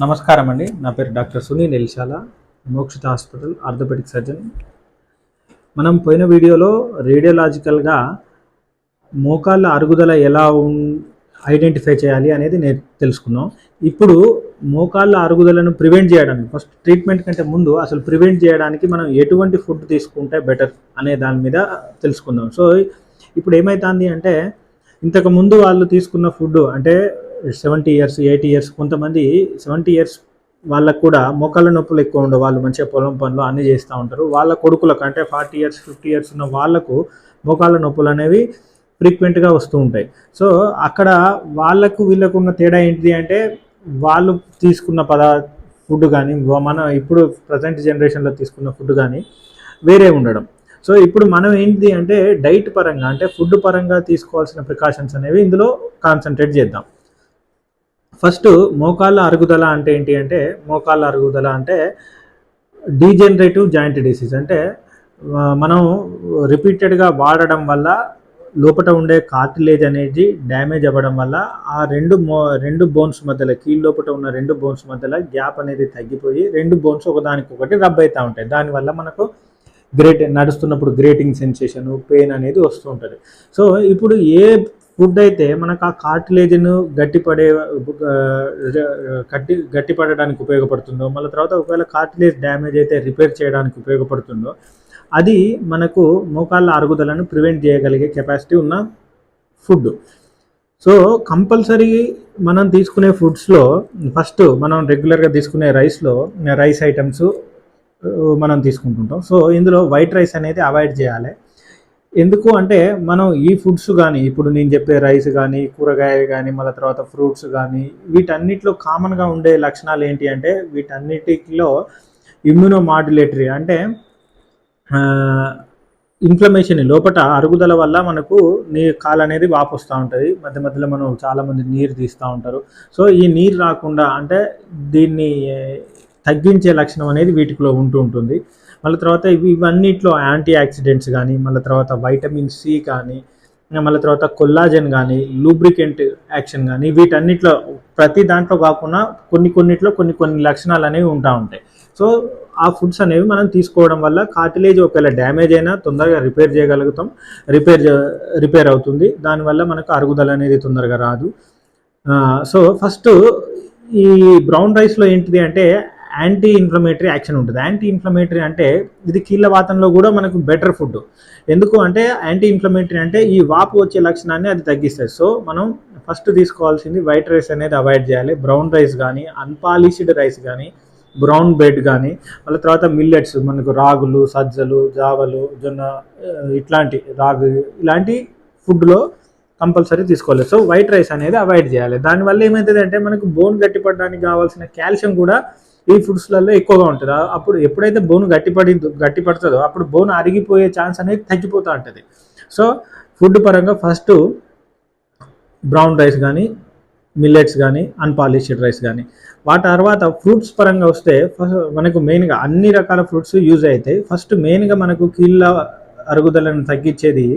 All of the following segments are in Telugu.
నమస్కారం అండి. నా పేరు doctor Sunil Elshala, Mokshitha hospital orthopaedic surgeon. మనం పోయిన వీడియోలో రేడియోలాజికల్గా మోకాళ్ళ అరుగుదల ఎలా ఐడెంటిఫై చేయాలి అనేది తెలుసుకున్నాం. ఇప్పుడు మోకాళ్ళ అరుగుదలను ప్రివెంట్ చేయడానికి ఫస్ట్ ట్రీట్మెంట్ కంటే ముందు అసలు ప్రివెంట్ చేయడానికి మనం ఎటువంటి ఫుడ్ తీసుకుంటే బెటర్ అనే దాని మీద తెలుసుకుందాం. సో ఇప్పుడు ఏమవుతుంది అంటే ఇంతకుముందు వాళ్ళు తీసుకున్న ఫుడ్ అంటే 70 ఇయర్స్ 80 ఇయర్స్ కొంతమంది 70 ఇయర్స్ వాళ్ళకు కూడా మోకాళ్ళ నొప్పులు ఎక్కువ ఉండవు. వాళ్ళు మంచిగా పొలం పనులు అన్నీ చేస్తూ ఉంటారు. వాళ్ళ కొడుకులకు అంటే 40 ఇయర్స్ 50 ఇయర్స్ ఉన్న వాళ్ళకు మోకాళ్ళ నొప్పులు అనేవి ఫ్రీక్వెంట్గా వస్తూ ఉంటాయి. సో అక్కడ వాళ్ళకు వీళ్ళకు ఉన్న తేడా ఏంటిది అంటే వాళ్ళు తీసుకున్న ఫుడ్ కానీ మన ఇప్పుడు ప్రజెంట్ జనరేషన్లో తీసుకున్న ఫుడ్ కానీ వేరే ఉండడం. సో ఇప్పుడు మనం ఏంటి అంటే డైట్ పరంగా అంటే ఫుడ్ పరంగా తీసుకోవాల్సిన ప్రికాషన్స్ అనేవి ఇందులో కాన్సన్ట్రేట్ చేద్దాం. ఫస్ట్ మోకాళ్ళ అరుగుదల అంటే ఏంటి అంటే మోకాళ్ళ అరుగుదల అంటే డీజనరేటివ్ జాయింట్ డిసీజ్. అంటే మనం రిపీటెడ్గా వాడడం వల్ల లోపల ఉండే కార్టిలేజ్ అనేది డ్యామేజ్ అవ్వడం వల్ల ఆ రెండు బోన్స్ మధ్యలో కీళ్ళ లోపల ఉన్న రెండు బోన్స్ మధ్యలో గ్యాప్ అనేది తగ్గిపోయి రెండు బోన్స్ ఒకదానికొకటి రబ్ అవుతూ ఉంటాయి. దానివల్ల మనకు నడుస్తున్నప్పుడు గ్రేటింగ్ సెన్సేషన్ పెయిన్ అనేది వస్తూ ఉంటుంది. సో ఇప్పుడు ఏ ఫుడ్ అయితే మనకు ఆ కార్టిలేజ్ను గట్టిపడడానికి ఉపయోగపడుతుందో, మళ్ళీ తర్వాత ఒకవేళ కార్టిలేజ్ డ్యామేజ్ అయితే రిపేర్ చేయడానికి ఉపయోగపడుతుందో అది మనకు మోకాళ్ళ అరుగుదలను ప్రివెంట్ చేయగలిగే కెపాసిటీ ఉన్న ఫుడ్. సో కంపల్సరీ మనం తీసుకునే ఫుడ్స్లో ఫస్ట్ మనం రెగ్యులర్గా తీసుకునే రైస్ ఐటమ్స్ మనం తీసుకుంటుంటాం. సో ఇందులో వైట్ రైస్ అనేది అవాయిడ్ చేయాలి. ఎందుకు అంటే మనం ఈ ఫుడ్స్ కానీ ఇప్పుడు నేను చెప్పే రైస్ కానీ కూరగాయలు కానీ మళ్ళీ తర్వాత ఫ్రూట్స్ కానీ వీటన్నిటిలో కామన్గా ఉండే లక్షణాలు ఏంటి అంటే వీటన్నిటిలో ఇమ్యూనో మాడ్యులేటరీ అంటే ఇన్ఫ్లమేషన్ లోపల అరుగుదల వల్ల మనకు కాలు అనేది వాపు వస్తూ ఉంటుంది. మధ్య మధ్యలో మనం చాలామంది నీరు తీస్తూ ఉంటారు. సో ఈ నీరు రాకుండా అంటే దీన్ని తగ్గించే లక్షణం అనేది వీటిలో ఉంటుంది. మళ్ళీ తర్వాత ఇవన్నిట్లో యాంటీ ఆక్సిడెంట్స్ కానీ మళ్ళీ తర్వాత వైటమిన్ సి కానీ మళ్ళీ తర్వాత కొల్లాజన్ కానీ లూబ్రికెంట్ యాక్షన్ కానీ వీటన్నిటిలో ప్రతి దాంట్లో కాకుండా కొన్నిట్లో కొన్ని లక్షణాలు అనేవి ఉంటాయి. సో ఆ ఫుడ్స్ అనేవి మనం తీసుకోవడం వల్ల కార్టిలేజ్ ఒకవేళ డ్యామేజ్ అయినా తొందరగా రిపేర్ చేయగలుగుతాం, రిపేర్ అవుతుంది. దానివల్ల మనకు అరుగుదల అనేది తొందరగా రాదు. సో ఫస్ట్ ఈ బ్రౌన్ రైస్లో ఏంటిది అంటే యాంటీ ఇన్ఫ్లమేటరీ యాక్షన్ ఉంటుంది. యాంటీ ఇన్ఫ్లమేటరీ అంటే ఇది కీళ్ళ వాతంలో కూడా మనకు బెటర్ ఫుడ్. ఎందుకు అంటే యాంటీ ఇన్ఫ్లమేటరీ అంటే ఈ వాపు వచ్చే లక్షణాన్ని అది తగ్గిస్తుంది. సో మనం ఫస్ట్ తీసుకోవాల్సింది వైట్ రైస్ అనేది అవాయిడ్ చేయాలి. బ్రౌన్ రైస్ కానీ అన్పాలిష్డ్ రైస్ కానీ బ్రౌన్ బ్రెడ్ కానీ మళ్ళీ తర్వాత మిల్లెట్స్ మనకు రాగులు సజ్జలు జావలు జొన్న ఇలాంటి ఫుడ్లో కంపల్సరీ తీసుకోవాలి. సో వైట్ రైస్ అనేది అవాయిడ్ చేయాలి. దానివల్ల ఏమవుతుంది అంటే మనకు బోన్ గట్టిపడడానికి కావాల్సిన కాల్షియం కూడా ఈ ఫుడ్స్లలో ఎక్కువగా ఉంటుంది. అప్పుడు ఎప్పుడైతే బోన్ గట్టిపడుతుందో అప్పుడు బోన్ అరిగిపోయే ఛాన్స్ అనేది తగ్గిపోతూ ఉంటుంది. సో ఫుడ్ పరంగా ఫస్ట్ బ్రౌన్ రైస్ కానీ మిల్లెట్స్ కానీ అన్పాలిష్డ్ రైస్ కానీ వాటి తర్వాత ఫ్రూట్స్ పరంగా వస్తే మనకు మెయిన్గా అన్ని రకాల ఫ్రూట్స్ యూజ్ అవుతాయి. ఫస్ట్ మెయిన్గా మనకు కీళ్ళ అరుగుదలను తగ్గించేది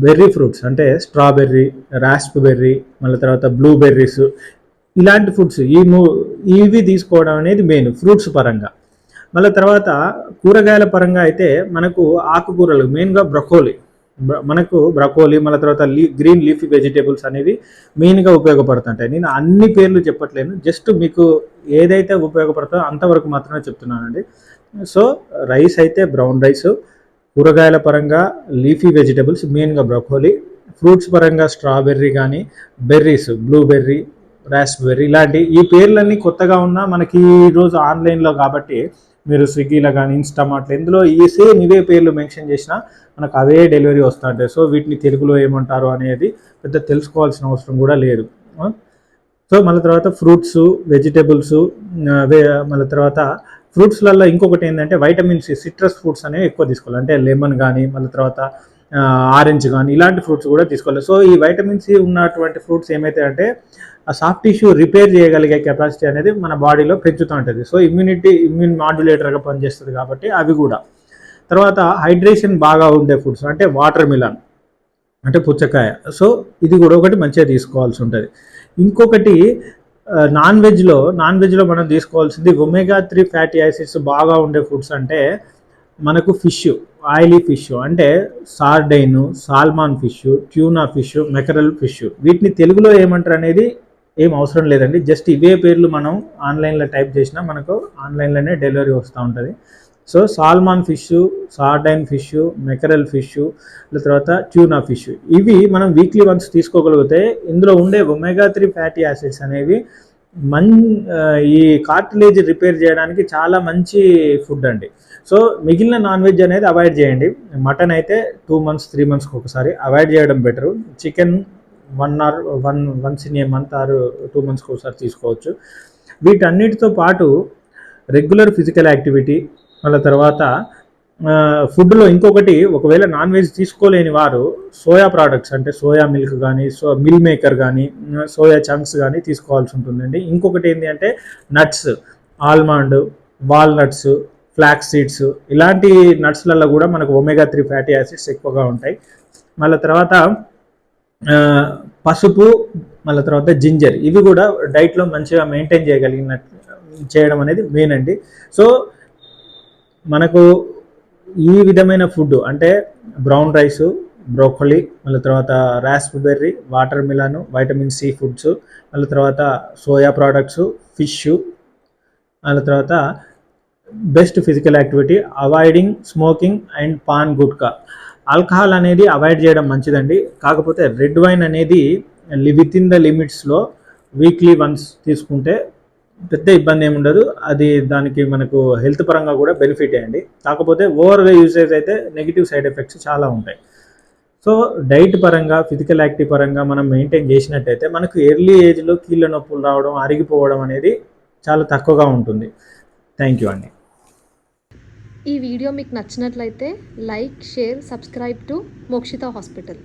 బెర్రీ ఫ్రూట్స్ అంటే స్ట్రాబెర్రీ రాస్ప్బెర్రీ మళ్ళీ తర్వాత బ్లూబెర్రీస్ ఇలాంటి ఫుడ్స్ ఇవి తీసుకోవడం అనేది మెయిన్ ఫ్రూట్స్ పరంగా. మళ్ళీ తర్వాత కూరగాయల పరంగా అయితే మనకు ఆకుకూరలు మెయిన్గా బ్రకోలీ మళ్ళీ తర్వాత గ్రీన్ లీఫీ వెజిటేబుల్స్ అనేవి మెయిన్గా ఉపయోగపడుతుంటాయి. నేను అన్ని పేర్లు చెప్పట్లేను, జస్ట్ మీకు ఏదైతే ఉపయోగపడుతుందో అంతవరకు మాత్రమే చెప్తున్నానండి. సో రైస్ అయితే బ్రౌన్ రైస్, కూరగాయల పరంగా లీఫీ వెజిటేబుల్స్ మెయిన్గా బ్రకోలీ, ఫ్రూట్స్ పరంగా స్ట్రాబెర్రీ కానీ బెర్రీస్ బ్లూబెర్రీ రాస్ప్బెర్రీ ఇలాంటి ఈ పేర్లన్నీ కొత్తగా ఉన్నా మనకి ఈరోజు ఆన్లైన్లో కాబట్టి మీరు స్విగ్గీలో కానీ ఇన్స్టామార్ట్లో ఇందులో సేమ్ ఇవే పేర్లు మెన్షన్ చేసినా మనకు అవే డెలివరీ వస్తుంటాయి. సో వీటిని తెలుగులో ఏమంటారు అనేది పెద్ద తెలుసుకోవాల్సిన అవసరం కూడా లేదు. సో మళ్ళీ తర్వాత ఫ్రూట్స్ వెజిటేబుల్స్ మళ్ళీ తర్వాత ఫ్రూట్స్లలో ఇంకొకటి ఏంటంటే వైటమిన్ సి సిట్రస్ ఫ్రూట్స్ అనేవి ఎక్కువ తీసుకోవాలి. అంటే లెమన్ కానీ మళ్ళీ తర్వాత ఆరెంజ్ కానీ ఇలాంటి ఫ్రూట్స్ కూడా తీసుకోవాలి. సో ఈ వైటమిన్ సి ఉన్నటువంటి ఫ్రూట్స్ ఏమైతే అంటే ఆ సాఫ్ట్ టిష్యూ రిపేర్ చేయగలిగే కెపాసిటీ అనేది మన బాడీలో పెంచుతూ ఉంటుంది. సో ఇమ్యూన్ మాడ్యులేటర్గా పనిచేస్తుంది కాబట్టి అవి కూడా. తర్వాత హైడ్రేషన్ బాగా ఉండే ఫుడ్స్ అంటే వాటర్ మిలన్ అంటే పుచ్చకాయ. సో ఇది కూడా ఒకటి మంచిగా తీసుకోవాల్సి ఉంటుంది. ఇంకొకటి నాన్ వెజ్లో మనం తీసుకోవాల్సింది ఒమేగా 3 ఫ్యాటీ యాసిడ్స్ బాగా ఉండే ఫుడ్స్ అంటే మనకు ఫిష్, ఆయిలీ ఫిష్ అంటే sardine, salmon fish, tuna fish, mackerel fish. వీటిని తెలుగులో ఏమంటారు అనేది ఏం అవసరం లేదండి. జస్ట్ ఇవే పేర్లు మనం ఆన్లైన్లో టైప్ చేసినా మనకు ఆన్లైన్లోనే డెలివరీ వస్తూ ఉంటుంది. So salmon fish, sardine fish, mackerel fish, తర్వాత ట్యూనా ఫిష్, ఇవి మనం వీక్లీ వన్స్ తీసుకోగలిగితే ఇందులో ఉండే ఒమేగా 3 ఫ్యాటీ యాసిడ్స్ అనేవి మన్ ఈ కార్టిలేజ్ రిపేర్ చేయడానికి చాలా మంచి ఫుడ్ అండి. సో మిగిలిన నాన్ వెజ్ అనేది అవాయిడ్ చేయండి. మటన్ అయితే 2 months 3 monthsకి ఒకసారి అవాయిడ్ చేయడం better. Chicken once in a month or 2 monthsకి ఒకసారి తీసుకోవచ్చు. వీటన్నిటితో పాటు రెగ్యులర్ ఫిజికల్ యాక్టివిటీ, మళ్ళీ తర్వాత ఫుడ్లో ఇంకొకటి, ఒకవేళ నాన్ వెజ్ తీసుకోలేని వారు సోయా ప్రోడక్ట్స్ అంటే సోయా మిల్క్ కానీ, మిల్ మేకర్ కానీ, సోయా చంక్స్ కానీ తీసుకోవాల్సి ఉంటుందండి. ఇంకొకటి ఏంటి అంటే nuts, almond, walnuts, flax seeds, ఇలాంటి నట్స్లలో కూడా మనకు ఒమేగా 3 ఫ్యాటీ యాసిడ్స్ ఎక్కువగా ఉంటాయి. మళ్ళీ తర్వాత పసుపు, మళ్ళీ తర్వాత జింజర్, ఇవి కూడా డైట్లో మంచిగా మెయింటైన్ చేయడం అనేది మెయిన్ అండి. సో మనకు ఈ విధమైన ఫుడ్ అంటే బ్రౌన్ రైస్, బ్రోకోలీ, మళ్ళీ తర్వాత raspberry, watermelon, vitamin C foods, మళ్ళీ తర్వాత సోయా ప్రోడక్ట్స్, ఫిష్, మళ్ళీ తర్వాత best physical activity, avoiding smoking and paan gutka. Alcohol అనేది అవాయిడ్ చేయడం మంచిదండి. కాకపోతే రెడ్ వైన్ అనేది విత్ ఇన్ ద లిమిట్స్లో వీక్లీ వన్స్ తీసుకుంటే పెద్ద ఇబ్బంది ఏమి ఉండదు. అది దానికి మనకు హెల్త్ పరంగా కూడా బెనిఫిట్ అయ్యండి. కాకపోతే ఓవర్గా యూసేజ్ అయితే నెగిటివ్ సైడ్ ఎఫెక్ట్స్ చాలా ఉంటాయి. సో డైట్ పరంగా, ఫిజికల్ యాక్టివ్ పరంగా మనం మెయింటైన్ చేసినట్టయితే మనకు ఎర్లీ ఏజ్లో కీళ్ళ నొప్పులు రావడం, అరిగిపోవడం అనేది చాలా తక్కువగా ఉంటుంది. థ్యాంక్ యూ అండి. ఈ వీడియో మీకు నచ్చినట్లయితే like, share, subscribe to Mokshita hospital.